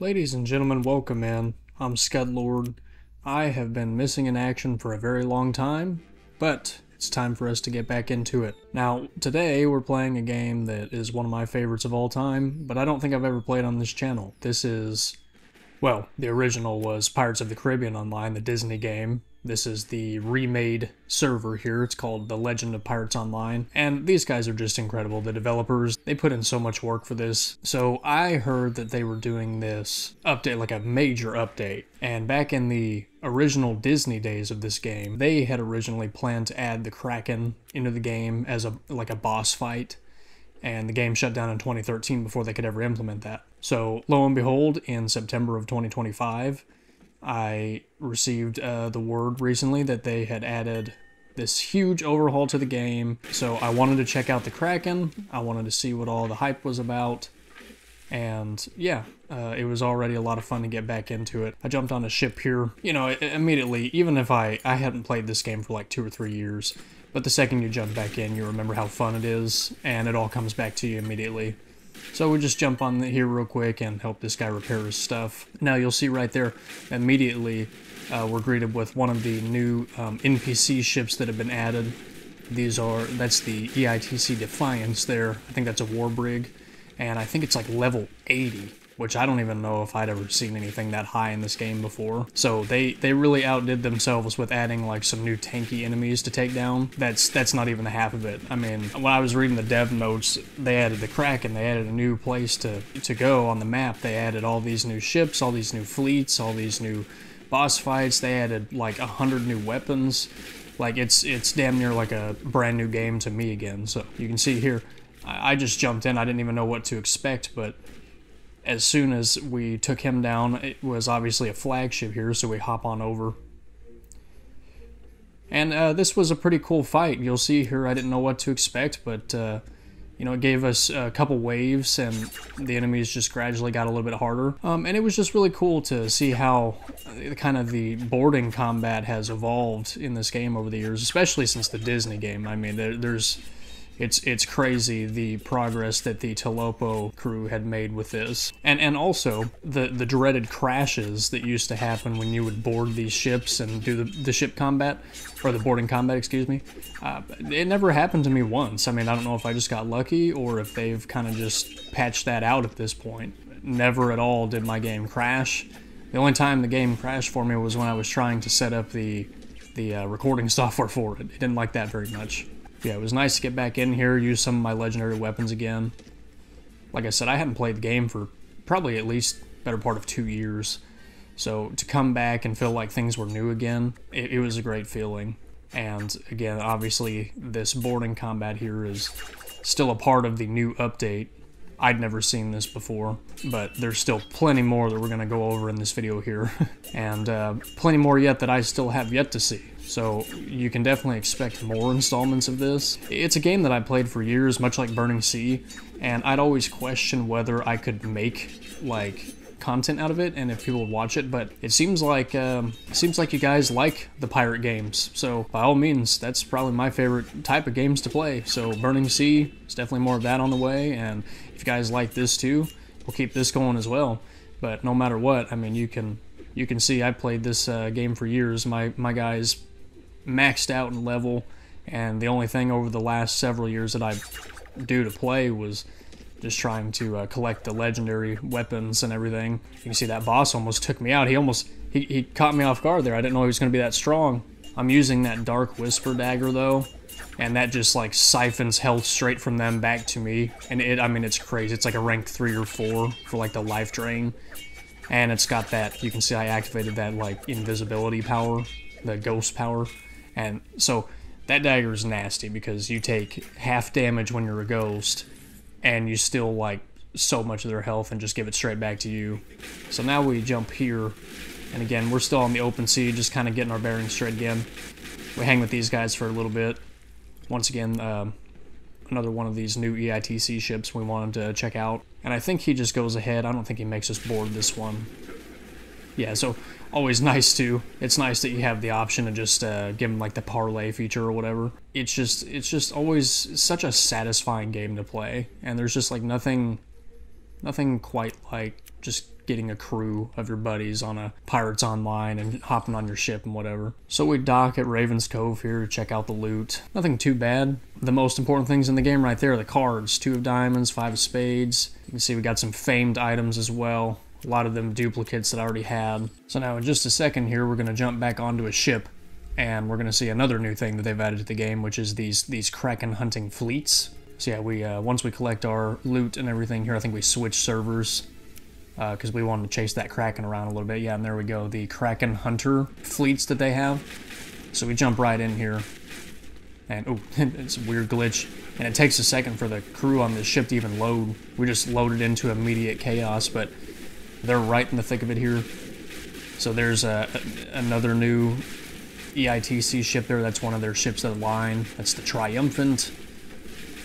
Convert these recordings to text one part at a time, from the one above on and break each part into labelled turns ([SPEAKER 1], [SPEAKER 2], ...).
[SPEAKER 1] Ladies and gentlemen, welcome in. I'm Scudlord. I have been missing in action for a very long time, but it's time for us to get back into it. Now, today we're playing a game that is one of my favorites of all time, but I don't think I've ever played on this channel. This is, well, the original was Pirates of the Caribbean Online, the Disney game. This is the remade server here. It's called The Legend of Pirates Online. And these guys are just incredible. The developers, they put in so much work for this. So I heard that they were doing this update, like a major update. And back in the original Disney days of this game, they had originally planned to add the Kraken into the game as a boss fight. And the game shut down in 2013 before they could ever implement that. So lo and behold, in September of 2025, I received the word recently that they had added this huge overhaul to the game. So I wanted to check out the Kraken. I wanted to see what all the hype was about. And yeah, it was already a lot of fun to get back into it. I jumped on a ship here, you know, immediately, even if I hadn't played this game for like 2 or 3 years. But the second you jump back in, you remember how fun it is, and it all comes back to you immediately. So we just jump on here real quick and help this guy repair his stuff. Now you'll see right there, immediately we're greeted with one of the new NPC ships that have been added. That's the EITC Defiance there. I think that's a war brig, and I think it's like level 80. Which I don't even know if I'd ever seen anything that high in this game before. So they really outdid themselves with adding like some new tanky enemies to take down. That's not even the half of it. I mean, when I was reading the dev notes, they added the Kraken, they added a new place to go on the map. They added all these new ships, all these new fleets, all these new boss fights. They added like 100 new weapons. Like it's damn near like a brand new game to me again. So you can see here, I just jumped in. I didn't even know what to expect, but as soon as we took him down, it was obviously a flagship here, so we hop on over. And this was a pretty cool fight. You'll see here I didn't know what to expect, but you know, it gave us a couple waves, and the enemies just gradually got a little bit harder. And it was just really cool to see how kind of the boarding combat has evolved in this game over the years, especially since the Disney game. I mean, It's crazy the progress that the TLOPO crew had made with this. And also, the dreaded crashes that used to happen when you would board these ships and do the ship combat, or the boarding combat, excuse me. It never happened to me once. I mean, I don't know if I just got lucky or if they've kind of just patched that out at this point. Never at all did my game crash. The only time the game crashed for me was when I was trying to set up the recording software for it. It didn't like that very much. Yeah, it was nice to get back in here, use some of my legendary weapons again. Like I said, I hadn't played the game for probably at least better part of 2 years. So to come back and feel like things were new again, it was a great feeling. And again, obviously this boarding combat here is still a part of the new update. I'd never seen this before, but there's still plenty more that we're going to go over in this video here. And plenty more yet that I still have yet to see. So you can definitely expect more installments of this. It's a game that I played for years, much like Burning Sea, and I'd always question whether I could make like content out of it and if people would watch it, but it seems like you guys like the pirate games. So by all means, that's probably my favorite type of games to play. So Burning Sea, there's definitely more of that on the way, and if you guys like this too, we'll keep this going as well. But no matter what, I mean, you can see I played this game for years. My guys maxed out in level, and the only thing over the last several years that I do to play was just trying to collect the legendary weapons and everything. You can see that boss almost took me out. He caught me off guard there. I didn't know he was going to be that strong. I'm using that Dark Whisper dagger though, and that just like siphons health straight from them back to me. And I mean, it's crazy. It's like a rank 3 or 4 for like the life drain, and it's got that, you can see I activated that like invisibility power, the ghost power. And so that dagger is nasty because you take half damage when you're a ghost and you still like so much of their health and just give it straight back to you. So now we jump here, and again we're still on the open sea, just kind of getting our bearings straight again. We hang with these guys for a little bit. Once again, another one of these new EITC ships we wanted to check out, and I think he just goes ahead. I don't think he makes us board this one. Yeah, so always nice too. It's nice that you have the option to just give them like the parlay feature or whatever. It's just always such a satisfying game to play, and there's just like nothing quite like just getting a crew of your buddies on a Pirates Online and hopping on your ship and whatever. So we dock at Raven's Cove here to check out the loot. Nothing too bad. The most important things in the game right there are the cards. 2 of diamonds, 5 of spades. You can see we got some famed items as well. A lot of them duplicates that I already had. So now in just a second here, we're going to jump back onto a ship, and we're going to see another new thing that they've added to the game, which is these Kraken hunting fleets. So yeah, we once we collect our loot and everything here, I think we switch servers because we wanted to chase that Kraken around a little bit. Yeah, and there we go, the Kraken hunter fleets that they have. So we jump right in here, and oh, it's a weird glitch, and it takes a second for the crew on this ship to even load. We just loaded into immediate chaos, but they're right in the thick of it here. So there's another new EITC ship there. That's one of their ships of the line. That's the Triumphant.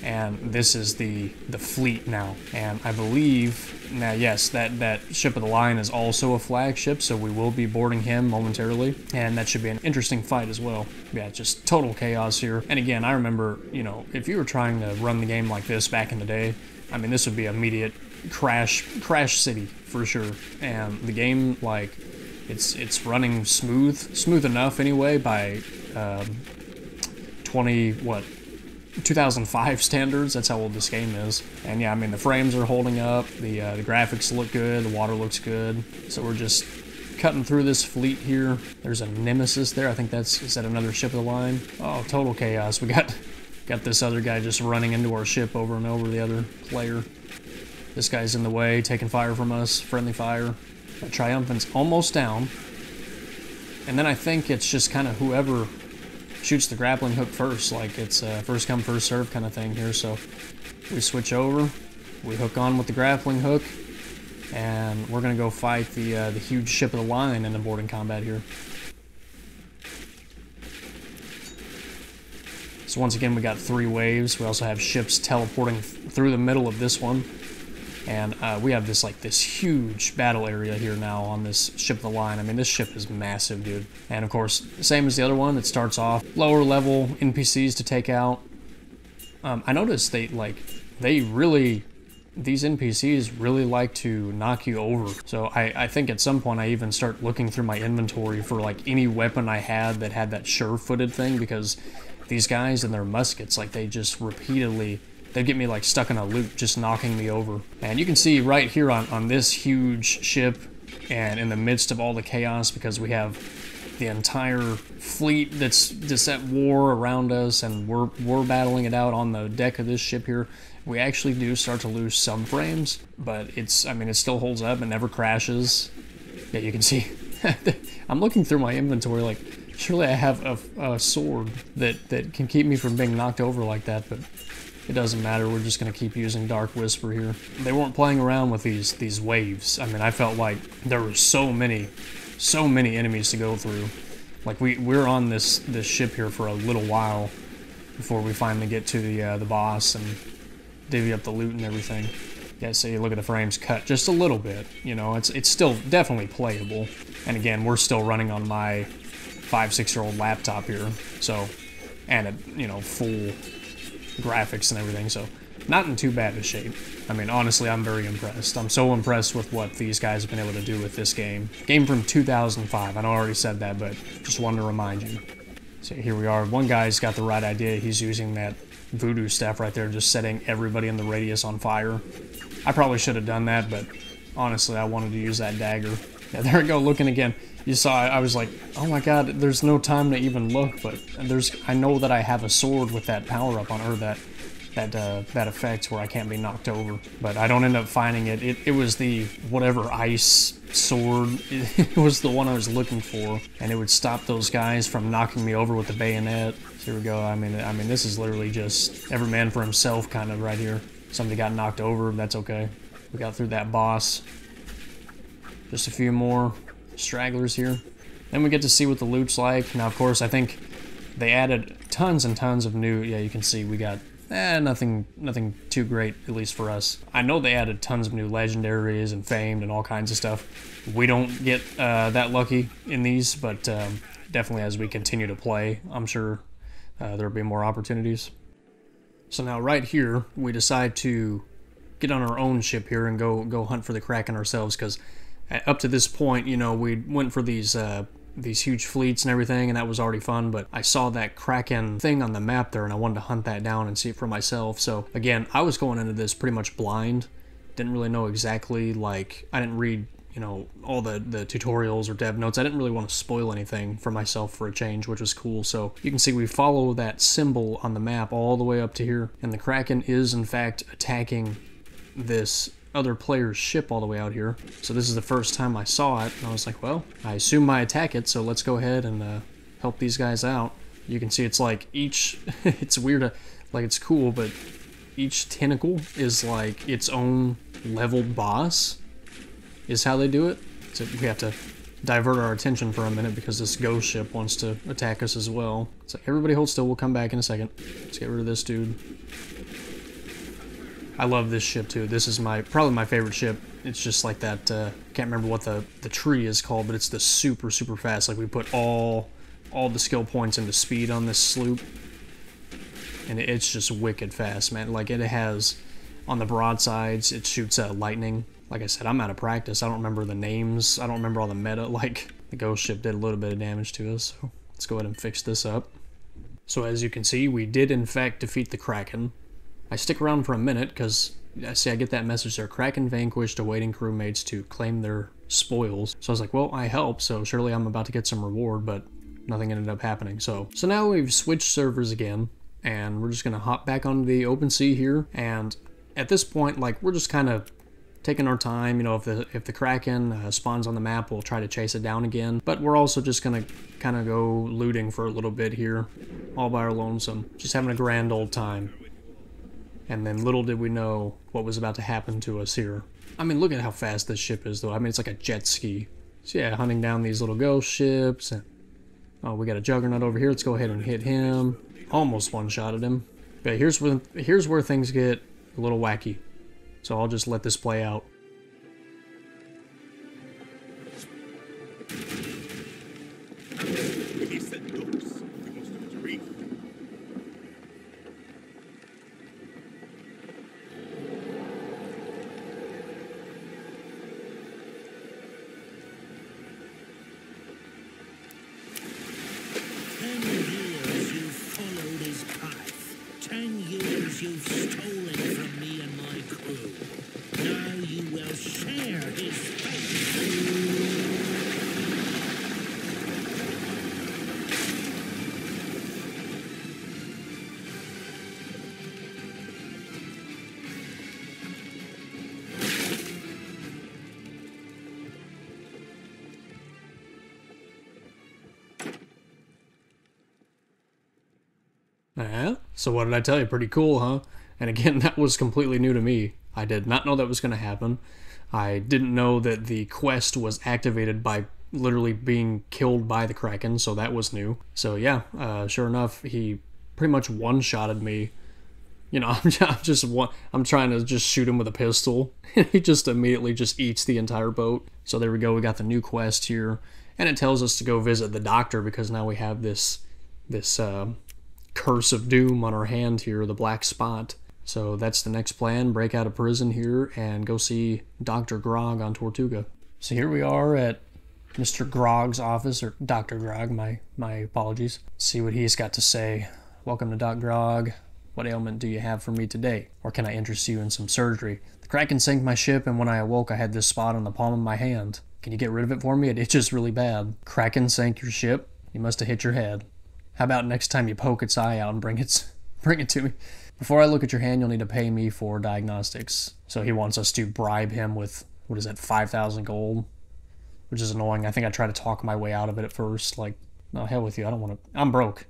[SPEAKER 1] And this is the fleet now. And I believe, now yes, that ship of the line is also a flagship, so we will be boarding him momentarily. And that should be an interesting fight as well. Yeah, just total chaos here. And again, I remember, you know, if you were trying to run the game like this back in the day, I mean, this would be immediate crash city for sure. And the game, like, it's running smooth enough anyway by 2005 standards. That's how old this game is. And yeah, I mean, the frames are holding up, the graphics look good, the water looks good. So we're just cutting through this fleet here. There's a Nemesis there. I think is that another ship of the line? Oh, total chaos. We got this other guy just running into our ship over and over, the other player. This guy's in the way, taking fire from us, friendly fire. That Triumphant's almost down. And then I think it's just kind of whoever shoots the grappling hook first, like it's a first come first serve kind of thing here. So we switch over, we hook on with the grappling hook, and we're gonna go fight the huge ship of the line in the boarding combat here. So once again, we got 3 waves. We also have ships teleporting through the middle of this one, and we have this huge battle area here now on this ship of the line. I mean, this ship is massive, dude. And of course, same as the other one, it starts off lower level NPCs to take out. I noticed these NPCs really like to knock you over. So I think at some point I even start looking through my inventory for like any weapon I had that had that sure-footed thing, because these guys and their muskets, like, they just repeatedly, they get me like stuck in a loop, just knocking me over. And you can see right here on this huge ship, and in the midst of all the chaos, because we have the entire fleet that's just at war around us, and we're battling it out on the deck of this ship here, we actually do start to lose some frames, but I mean, it still holds up and never crashes. Yeah, you can see. I'm looking through my inventory like, surely I have a sword that can keep me from being knocked over like that, but it doesn't matter. We're just going to keep using Dark Whisper here. They weren't playing around with these waves. I mean, I felt like there were so many enemies to go through. Like, we're on this ship here for a little while before we finally get to the boss and divvy up the loot and everything. Yeah, so you look at the frames cut just a little bit. You know, it's still definitely playable. And again, we're still running on my 5-6-year-old laptop here. So, and it, you know, full graphics and everything, so not in too bad a shape. I mean, honestly, I'm very impressed. I'm so impressed with what these guys have been able to do with this game. Game from 2005. I know I already said that, but just wanted to remind you. So here we are. One guy's got the right idea. He's using that voodoo staff right there, just setting everybody in the radius on fire. I probably should have done that, but honestly, I wanted to use that dagger. Yeah, there we go, looking again. You saw, I was like, oh my god, there's no time to even look, but I know that I have a sword with that power-up on, or that effect where I can't be knocked over, but I don't end up finding it. It was the whatever ice sword. It was the one I was looking for, and it would stop those guys from knocking me over with the bayonet. So here we go. I mean, this is literally just every man for himself kind of right here. Somebody got knocked over, that's okay. We got through that boss. Just a few more stragglers here. Then we get to see what the loot's like. Now, of course, I think they added tons and tons of new. Yeah, you can see we got nothing too great, at least for us. I know they added tons of new legendaries and famed and all kinds of stuff. We don't get that lucky in these, but definitely as we continue to play, I'm sure there'll be more opportunities. So now right here, we decide to get on our own ship here and go hunt for the Kraken ourselves, because Up to this point, you know, we went for these huge fleets and everything, and that was already fun, but I saw that Kraken thing on the map there, and I wanted to hunt that down and see it for myself. So again, I was going into this pretty much blind. Didn't really know exactly, like, I didn't read, you know, all the tutorials or dev notes. I didn't really want to spoil anything for myself for a change, which was cool. So you can see we follow that symbol on the map all the way up to here, and the Kraken is in fact attacking this other player's ship all the way out here. So this is the first time I saw it, and I was like, well, I assume I attack it, so let's go ahead and help these guys out. You can see it's like each, it's weird, like it's cool, but each tentacle is like its own leveled boss, is how they do it. So we have to divert our attention for a minute because this ghost ship wants to attack us as well. So everybody hold still, we'll come back in a second. Let's get rid of this dude. I love this ship too. This is probably my favorite ship. It's just like that, can't remember what the tree is called, but it's the super fast. Like we put all the skill points into speed on this sloop, and it's just wicked fast, man. Like it has, on the broadsides, it shoots lightning. Like I said, I'm out of practice. I don't remember the names. I don't remember all the meta. Like the ghost ship did a little bit of damage to us. So let's go ahead and fix this up. So as you can see, we did in fact defeat the Kraken. I stick around for a minute because, see, I get that message there. Kraken vanquished, awaiting crewmates to claim their spoils. So I was like, well, I helped, so surely I'm about to get some reward, but nothing ended up happening. So now we've switched servers again, and we're just going to hop back onto the open sea here. And at this point, like, we're just kind of taking our time. You know, if the Kraken spawns on the map, we'll try to chase it down again. But we're also just going to kind of go looting for a little bit here, all by our lonesome. Just having a grand old time. And then little did we know what was about to happen to us here. I mean, look at how fast this ship is, though. I mean, it's like a jet ski. So yeah, hunting down these little ghost ships. And, oh, we got a Juggernaut over here. Let's go ahead and hit him. Almost one-shotted him. But here's where things get a little wacky. So I'll just let this play out.
[SPEAKER 2] You've stolen from me and my crew. Now you will share his fate.
[SPEAKER 1] Yeah, so what did I tell you? Pretty cool, huh? And again, that was completely new to me. I did not know that was going to happen. I didn't know that the quest was activated by literally being killed by the Kraken, so that was new. So yeah, sure enough, he pretty much one-shotted me. You know, I'm trying to just shoot him with a pistol, and he just immediately just eats the entire boat. So there we go, we got the new quest here, and it tells us to go visit the doctor because now we have this curse of doom on our hand here, the black spot. So that's the next plan, break out of prison here and go see Dr. Grog on Tortuga. So here we are at Mr. Grog's office, or Dr. Grog, my apologies. See what he's got to say. Welcome to Doc Grog. What ailment do you have for me today? Or can I interest you in some surgery? The Kraken sank my ship, and when I awoke I had this spot on the palm of my hand. Can you get rid of it for me? It itches really bad. Kraken sank your ship? You must have hit your head. How about next time you poke its eye out and bring it to me? Before I look at your hand, you'll need to pay me for diagnostics. So he wants us to bribe him with, what is that, 5,000 gold? Which is annoying. I think I tried to talk my way out of it at first. Like, no, hell with you. I don't want to. I'm broke.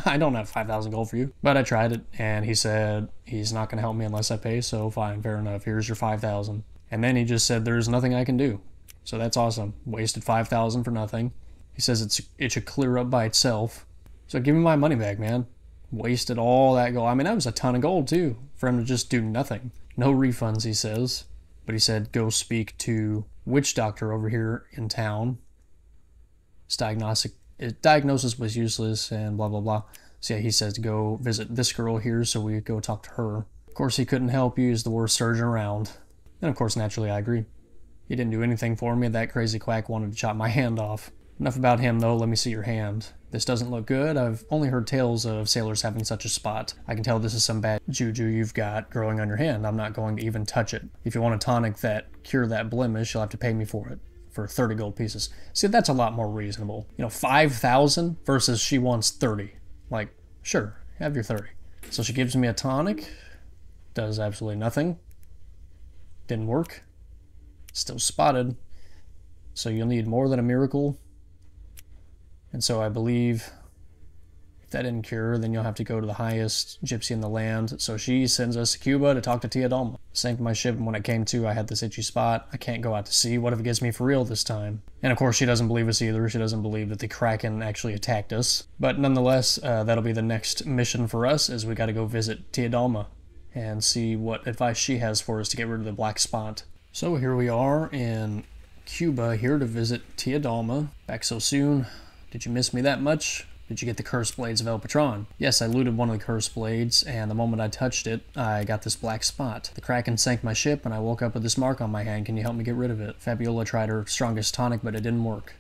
[SPEAKER 1] I don't have 5,000 gold for you. But I tried it, and he said he's not going to help me unless I pay, so fine, fair enough. Here's your 5,000. And then he just said there's nothing I can do. So that's awesome. Wasted 5,000 for nothing. He says it should clear up by itself. So give me my money back, man. Wasted all that gold. I mean, that was a ton of gold, too, for him to just do nothing. No refunds, he says. But he said, go speak to witch doctor over here in town. His diagnosis was useless and blah, blah, blah. So yeah, he says to go visit this girl here, so we go talk to her. Of course, he couldn't help you. He's the worst surgeon around. And of course, naturally, I agree. He didn't do anything for me. That crazy quack wanted to chop my hand off. Enough about him though, let me see your hand. This doesn't look good. I've only heard tales of sailors having such a spot. I can tell this is some bad juju you've got growing on your hand. I'm not going to even touch it. If you want a tonic that cure that blemish, you'll have to pay me for it. For 30 gold pieces. See, that's a lot more reasonable. You know, 5,000 versus she wants 30. Like, sure, have your 30. So she gives me a tonic. Does absolutely nothing. Didn't work. Still spotted. So you'll need more than a miracle. And so I believe if that didn't cure, then you'll have to go to the highest gypsy in the land. So she sends us to Cuba to talk to TLOPO. Sank my ship, and when I came to, I had this itchy spot. I can't go out to sea. What if it gets me for real this time? And of course, she doesn't believe us either. She doesn't believe that the Kraken actually attacked us. But nonetheless, that'll be the next mission for us, is we got to go visit TLOPO and see what advice she has for us to get rid of the black spot. So here we are in Cuba, here to visit TLOPO. Back so soon. Did you miss me that much? Did you get the cursed blades of El Patron? Yes, I looted one of the cursed blades, and the moment I touched it, I got this black spot. The Kraken sank my ship, and I woke up with this mark on my hand. Can you help me get rid of it? Fabiola tried her strongest tonic, but it didn't work.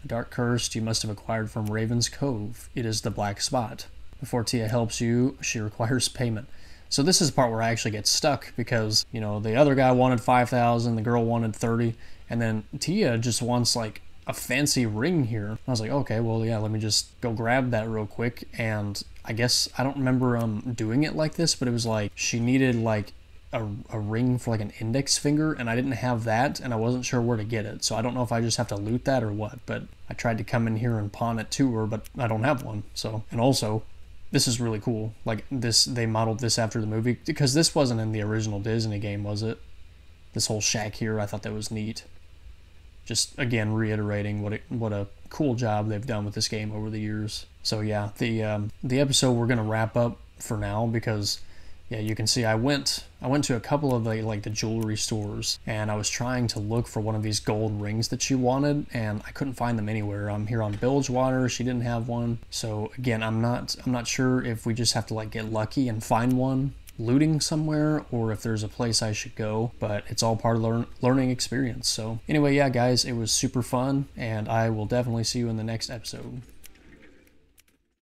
[SPEAKER 1] A dark curse you must have acquired from Raven's Cove. It is the black spot. Before Tia helps you, she requires payment. So this is the part where I actually get stuck, because, you know, the other guy wanted 5,000, the girl wanted 30, and then Tia just wants, like, a fancy ring here. I was like, okay, well, yeah, let me just go grab that real quick. And I guess I don't remember doing it like this, but it was like she needed like a ring for like an index finger, and I didn't have that, and I wasn't sure where to get it. So I don't know if I just have to loot that or what, but I tried to come in here and pawn it to her, but I don't have one. So, and also, this is really cool. Like this, they modeled this after the movie, because this wasn't in the original Disney game, was it? This whole shack here, I thought that was neat. Just again reiterating what a cool job they've done with this game over the years. So yeah, the episode we're gonna wrap up for now, because yeah, you can see I went to a couple of the jewelry stores, and I was trying to look for one of these gold rings that she wanted, and I couldn't find them anywhere. I'm here on Bilgewater, she didn't have one. So again, I'm not sure if we just have to like get lucky and find one looting somewhere, or if there's a place I should go, but it's all part of the learning experience. So anyway, yeah guys, it was super fun, and I will definitely see you in the next episode.